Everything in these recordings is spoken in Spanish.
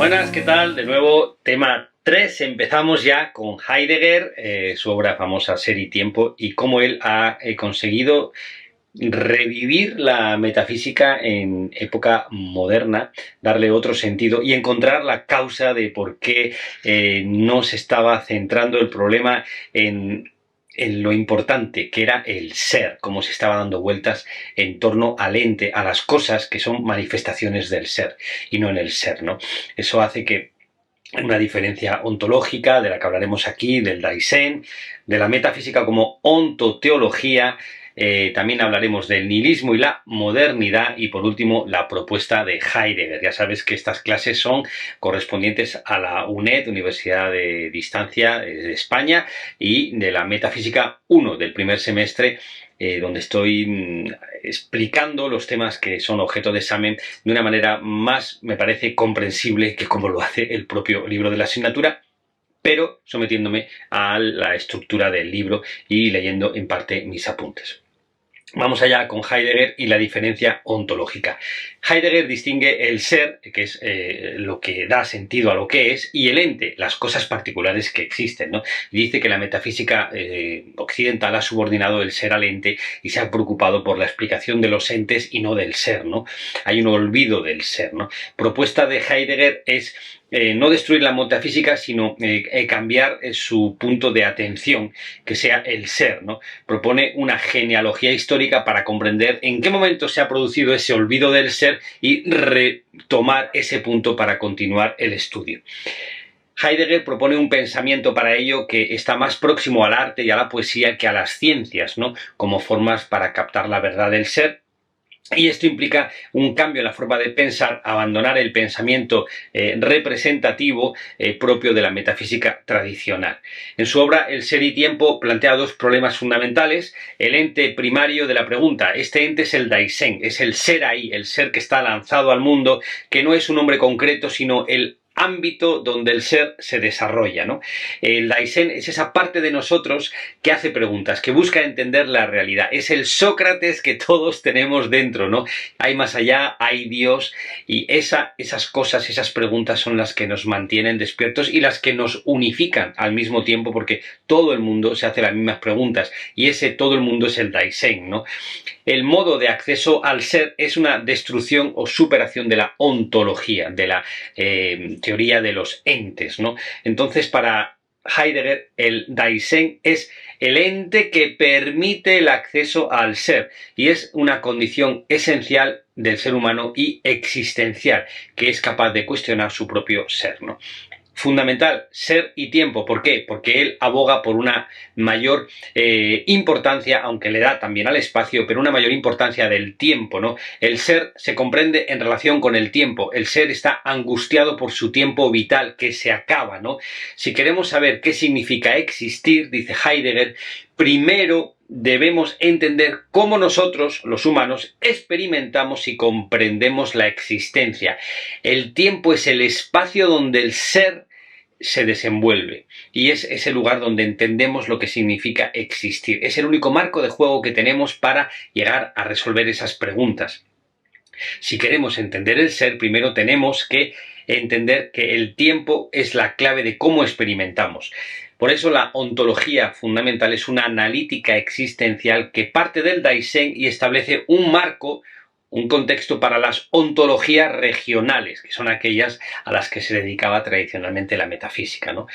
Buenas, ¿qué tal? De nuevo, tema 3. Empezamos ya con Heidegger, su obra famosa Ser y Tiempo, y cómo él ha conseguido revivir la metafísica en época moderna, darle otro sentido y encontrar la causa de por qué no se estaba centrando el problema en lo importante que era el ser, cómo se estaba dando vueltas en torno al ente, a las cosas que son manifestaciones del ser y no en el ser, ¿no? Eso hace que una diferencia ontológica, de la que hablaremos aquí, del Daisen, de la metafísica como ontoteología, también hablaremos del nihilismo y la modernidad, y por último la propuesta de Heidegger. Ya sabes que estas clases son correspondientes a la UNED, Universidad de Distancia de España, y de la metafísica 1 del primer semestre, donde estoy explicando los temas que son objeto de examen de una manera más, me parece, comprensible que como lo hace el propio libro de la asignatura, pero sometiéndome a la estructura del libro y leyendo en parte mis apuntes. Vamos allá con Heidegger y la diferencia ontológica. Heidegger distingue el ser, que es lo que da sentido a lo que es, y el ente, las cosas particulares que existen, ¿no? Y dice que la metafísica occidental ha subordinado el ser al ente y se ha preocupado por la explicación de los entes y no del ser, ¿no? Hay un olvido del ser, ¿no? Propuesta de Heidegger es no destruir la metafísica, sino cambiar su punto de atención, que sea el ser, ¿no? Propone una genealogía histórica para comprender en qué momento se ha producido ese olvido del ser y retomar ese punto para continuar el estudio. Heidegger propone un pensamiento para ello que está más próximo al arte y a la poesía que a las ciencias, ¿no? Como formas para captar la verdad del ser. Y esto implica un cambio en la forma de pensar, abandonar el pensamiento representativo propio de la metafísica tradicional. En su obra El ser y tiempo plantea dos problemas fundamentales. El ente primario de la pregunta. Este ente es el Daisen, es el ser ahí, el ser que está lanzado al mundo, que no es un hombre concreto, sino el ámbito donde el ser se desarrolla, ¿no? El Daisen es esa parte de nosotros que hace preguntas, que busca entender la realidad. Es el Sócrates que todos tenemos dentro, ¿no? Hay más allá, hay Dios, y esas cosas, esas preguntas son las que nos mantienen despiertos y las que nos unifican al mismo tiempo, porque todo el mundo se hace las mismas preguntas, y ese todo el mundo es el Daisen, ¿no? El modo de acceso al ser es una destrucción o superación de la ontología, de la teoría de los entes, ¿no? Entonces, para Heidegger, el Daisen es el ente que permite el acceso al ser, y es una condición esencial del ser humano y existencial, que es capaz de cuestionar su propio ser, ¿no? Fundamental, ser y tiempo. ¿Por qué? Porque él aboga por una mayor importancia, aunque le da también al espacio, pero una mayor importancia del tiempo, ¿no? El ser se comprende en relación con el tiempo. El ser está angustiado por su tiempo vital, que se acaba, ¿no? Si queremos saber qué significa existir, dice Heidegger, primero debemos entender cómo nosotros, los humanos, experimentamos y comprendemos la existencia. El tiempo es el espacio donde el ser se desenvuelve, y es ese lugar donde entendemos lo que significa existir. Es el único marco de juego que tenemos para llegar a resolver esas preguntas. Si queremos entender el ser, primero tenemos que entender que el tiempo es la clave de cómo experimentamos. Por eso la ontología fundamental es una analítica existencial que parte del Daisen y establece un marco, un contexto para las ontologías regionales, que son aquellas a las que se dedicaba tradicionalmente la metafísica, ¿no?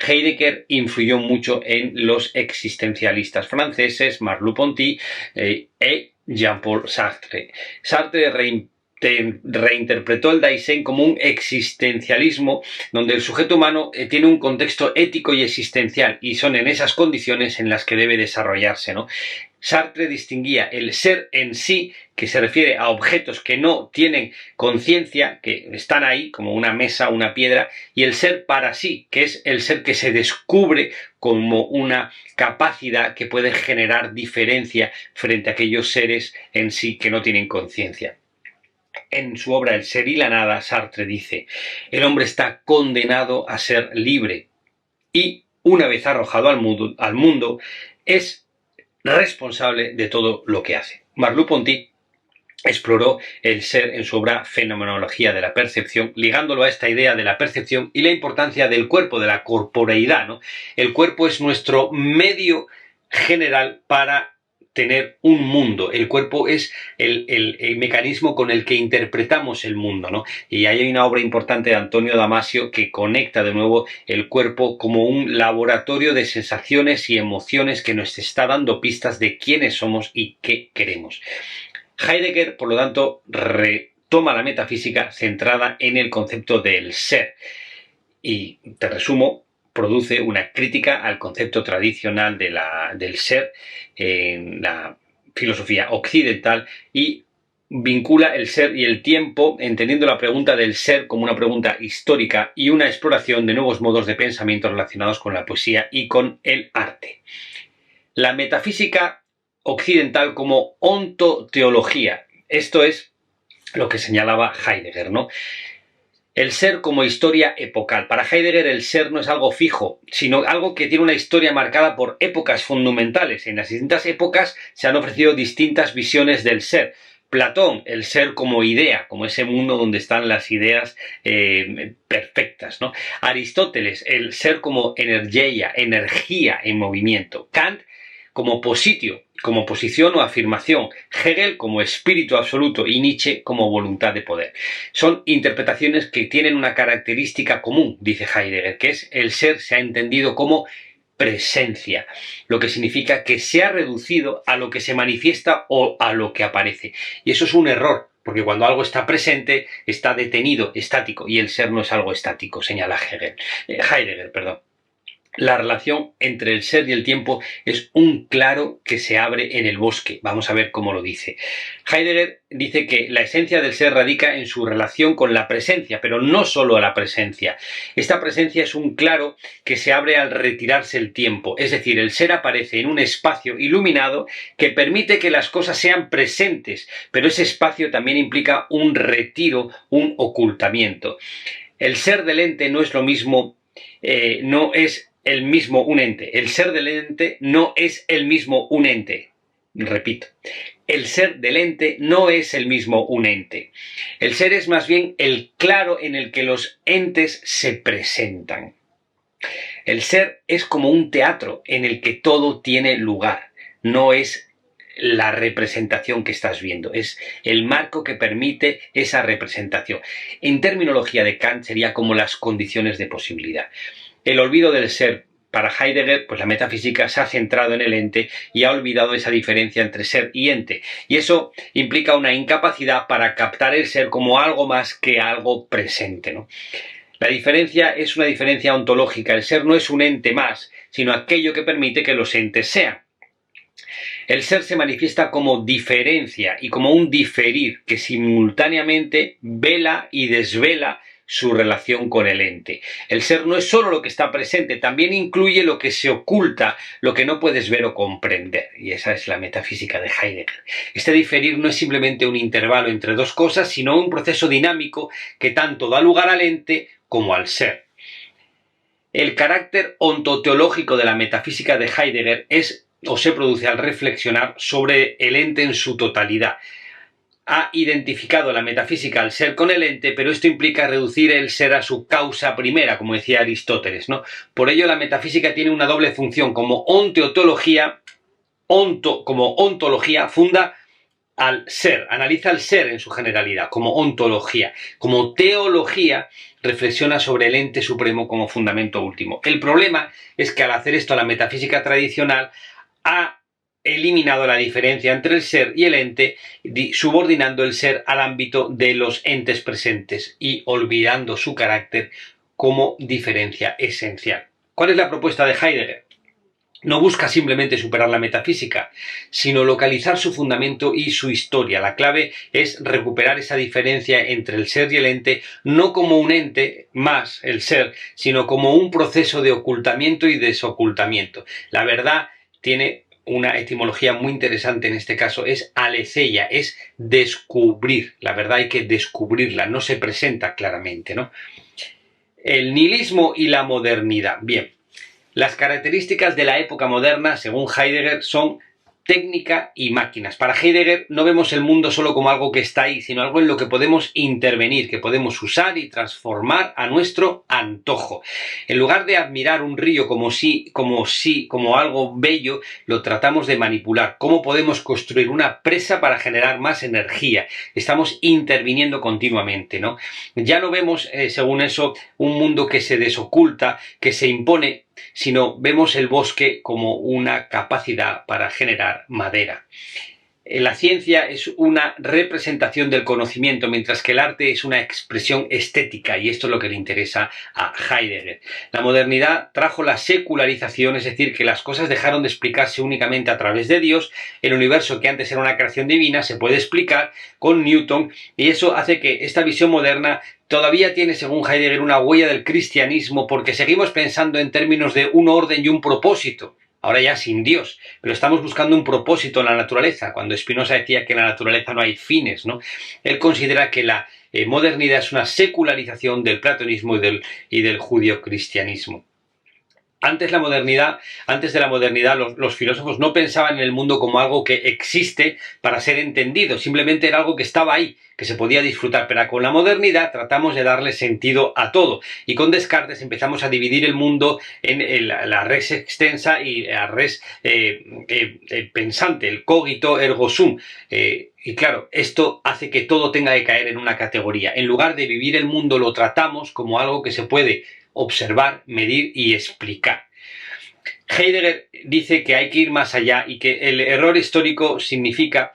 Heidegger influyó mucho en los existencialistas franceses, Merleau-Ponty Jean-Paul Sartre. Sartre reinterpretó el Daisen como un existencialismo donde el sujeto humano tiene un contexto ético y existencial, y son en esas condiciones en las que debe desarrollarse, ¿no? Sartre distinguía el ser en sí, que se refiere a objetos que no tienen conciencia, que están ahí como una mesa, una piedra, y el ser para sí, que es el ser que se descubre como una capacidad que puede generar diferencia frente a aquellos seres en sí que no tienen conciencia. En su obra El ser y la nada, Sartre dice: el hombre está condenado a ser libre y, una vez arrojado al mundo, es responsable de todo lo que hace. Merleau-Ponty exploró el ser en su obra Fenomenología de la Percepción, ligándolo a esta idea de la percepción y la importancia del cuerpo, de la corporeidad, ¿no? El cuerpo es nuestro medio general para tener un mundo. El cuerpo es el mecanismo con el que interpretamos el mundo, ¿no? Y ahí hay una obra importante de Antonio Damasio que conecta de nuevo el cuerpo como un laboratorio de sensaciones y emociones que nos está dando pistas de quiénes somos y qué queremos. Heidegger, por lo tanto, retoma la metafísica centrada en el concepto del ser. Y, te resumo, produce una crítica al concepto tradicional del ser en la filosofía occidental y vincula el ser y el tiempo, entendiendo la pregunta del ser como una pregunta histórica y una exploración de nuevos modos de pensamiento relacionados con la poesía y con el arte. La metafísica occidental como ontoteología. Esto es lo que señalaba Heidegger, ¿no? El ser como historia epocal. Para Heidegger el ser no es algo fijo, sino algo que tiene una historia marcada por épocas fundamentales. En las distintas épocas se han ofrecido distintas visiones del ser. Platón, el ser como idea, como ese mundo donde están las ideas perfectas, ¿no? Aristóteles, el ser como energía en movimiento. Kant, como positio, como posición o afirmación, Hegel como espíritu absoluto y Nietzsche como voluntad de poder. Son interpretaciones que tienen una característica común, dice Heidegger, que es el ser se ha entendido como presencia, lo que significa que se ha reducido a lo que se manifiesta o a lo que aparece. Y eso es un error, porque cuando algo está presente, está detenido, estático, y el ser no es algo estático, señala Heidegger. La relación entre el ser y el tiempo es un claro que se abre en el bosque. Vamos a ver cómo lo dice. Heidegger dice que la esencia del ser radica en su relación con la presencia, pero no solo a la presencia. Esta presencia es un claro que se abre al retirarse el tiempo. Es decir, el ser aparece en un espacio iluminado que permite que las cosas sean presentes, pero ese espacio también implica un retiro, un ocultamiento. El ser del ente no es lo mismo, no es el mismo un ente. El ser del ente no es el mismo un ente. Repito, el ser del ente no es el mismo un ente. El ser es más bien el claro en el que los entes se presentan. El ser es como un teatro en el que todo tiene lugar. No es la representación que estás viendo, es el marco que permite esa representación. En terminología de Kant sería como las condiciones de posibilidad. El olvido del ser. Para Heidegger, pues la metafísica se ha centrado en el ente y ha olvidado esa diferencia entre ser y ente. Y eso implica una incapacidad para captar el ser como algo más que algo presente, ¿no? La diferencia es una diferencia ontológica. El ser no es un ente más, sino aquello que permite que los entes sean. El ser se manifiesta como diferencia y como un diferir que simultáneamente vela y desvela su relación con el ente. El ser no es solo lo que está presente, también incluye lo que se oculta, lo que no puedes ver o comprender. Y esa es la metafísica de Heidegger. Este diferir no es simplemente un intervalo entre dos cosas, sino un proceso dinámico que tanto da lugar al ente como al ser. El carácter ontoteológico de la metafísica de Heidegger es o se produce al reflexionar sobre el ente en su totalidad. Ha identificado la metafísica al ser con el ente, pero esto implica reducir el ser a su causa primera, como decía Aristóteles, ¿no? Por ello la metafísica tiene una doble función. Como ontología, funda al ser, analiza el ser en su generalidad, como ontología. Como teología, reflexiona sobre el ente supremo como fundamento último. El problema es que al hacer esto la metafísica tradicional ha eliminado la diferencia entre el ser y el ente, subordinando el ser al ámbito de los entes presentes y olvidando su carácter como diferencia esencial. ¿Cuál es la propuesta de Heidegger? No busca simplemente superar la metafísica, sino localizar su fundamento y su historia. La clave es recuperar esa diferencia entre el ser y el ente, no como un ente más, el ser, sino como un proceso de ocultamiento y desocultamiento. La verdad tiene una etimología muy interesante en este caso, es aletheia, es descubrir. La verdad hay que descubrirla, no se presenta claramente, ¿no? El nihilismo y la modernidad. Bien, las características de la época moderna, según Heidegger, son técnica y máquinas. Para Heidegger no vemos el mundo solo como algo que está ahí, sino algo en lo que podemos intervenir, que podemos usar y transformar a nuestro antojo. En lugar de admirar un río como algo bello, lo tratamos de manipular. ¿Cómo podemos construir una presa para generar más energía? Estamos interviniendo continuamente, ¿no? Ya no vemos, según eso, un mundo que se desoculta, que se impone, sino vemos el bosque como una capacidad para generar madera. La ciencia es una representación del conocimiento, mientras que el arte es una expresión estética, y esto es lo que le interesa a Heidegger. La modernidad trajo la secularización, es decir, que las cosas dejaron de explicarse únicamente a través de Dios. El universo, que antes era una creación divina, se puede explicar con Newton, y eso hace que esta visión moderna todavía tiene, según Heidegger, una huella del cristianismo, porque seguimos pensando en términos de un orden y un propósito. Ahora ya sin Dios, pero estamos buscando un propósito en la naturaleza, cuando Spinoza decía que en la naturaleza no hay fines, ¿no? Él considera que la modernidad es una secularización del platonismo y del judio-cristianismo. Antes de la modernidad, los filósofos no pensaban en el mundo como algo que existe para ser entendido, simplemente era algo que estaba ahí, que se podía disfrutar, pero con la modernidad tratamos de darle sentido a todo, y con Descartes empezamos a dividir el mundo en la res extensa y la res pensante, el cogito ergo sum. Y claro, esto hace que todo tenga que caer en una categoría. En lugar de vivir el mundo, lo tratamos como algo que se puede observar, medir y explicar. Heidegger dice que hay que ir más allá y que el error histórico significa,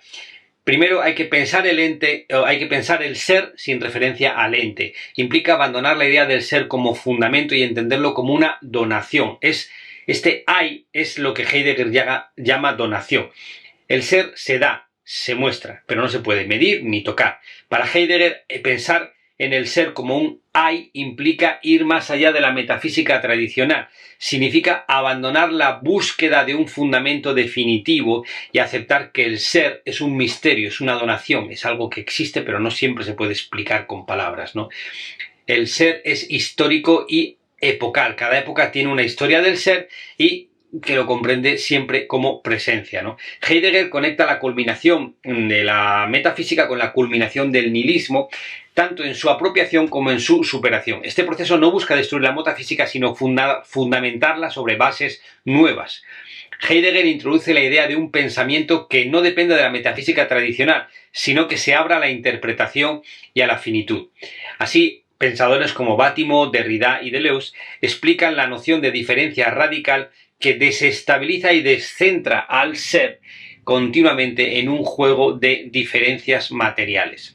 primero, hay que pensar el ser sin referencia al ente. Implica abandonar la idea del ser como fundamento y entenderlo como una donación. Este hay es lo que Heidegger llama donación. El ser se da, se muestra, pero no se puede medir ni tocar. Para Heidegger, pensar en el ser como un hay implica ir más allá de la metafísica tradicional. Significa abandonar la búsqueda de un fundamento definitivo y aceptar que el ser es un misterio, es una donación, es algo que existe pero no siempre se puede explicar con palabras, ¿no? El ser es histórico y epocal. Cada época tiene una historia del ser y que lo comprende siempre como presencia, ¿no? Heidegger conecta la culminación de la metafísica con la culminación del nihilismo, tanto en su apropiación como en su superación. Este proceso no busca destruir la metafísica, sino fundamentarla sobre bases nuevas. Heidegger introduce la idea de un pensamiento que no depende de la metafísica tradicional, sino que se abra a la interpretación y a la finitud. Así, pensadores como Bátimo, Derrida y Deleuze explican la noción de diferencia radical que desestabiliza y descentra al ser continuamente en un juego de diferencias materiales.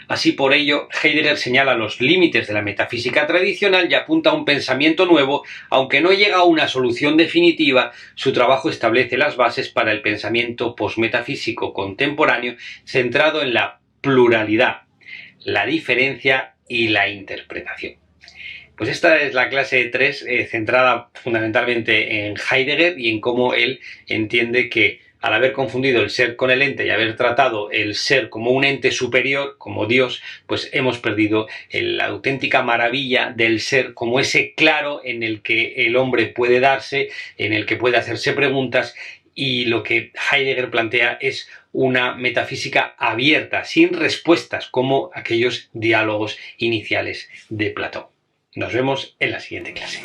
Así, por ello, Heidegger señala los límites de la metafísica tradicional y apunta a un pensamiento nuevo. Aunque no llega a una solución definitiva, su trabajo establece las bases para el pensamiento posmetafísico contemporáneo centrado en la pluralidad, la diferencia y la interpretación. Pues esta es la clase 3 centrada fundamentalmente en Heidegger y en cómo él entiende que al haber confundido el ser con el ente y haber tratado el ser como un ente superior, como Dios, pues hemos perdido la auténtica maravilla del ser como ese claro en el que el hombre puede darse, en el que puede hacerse preguntas. Y lo que Heidegger plantea es una metafísica abierta, sin respuestas, como aquellos diálogos iniciales de Platón. Nos vemos en la siguiente clase.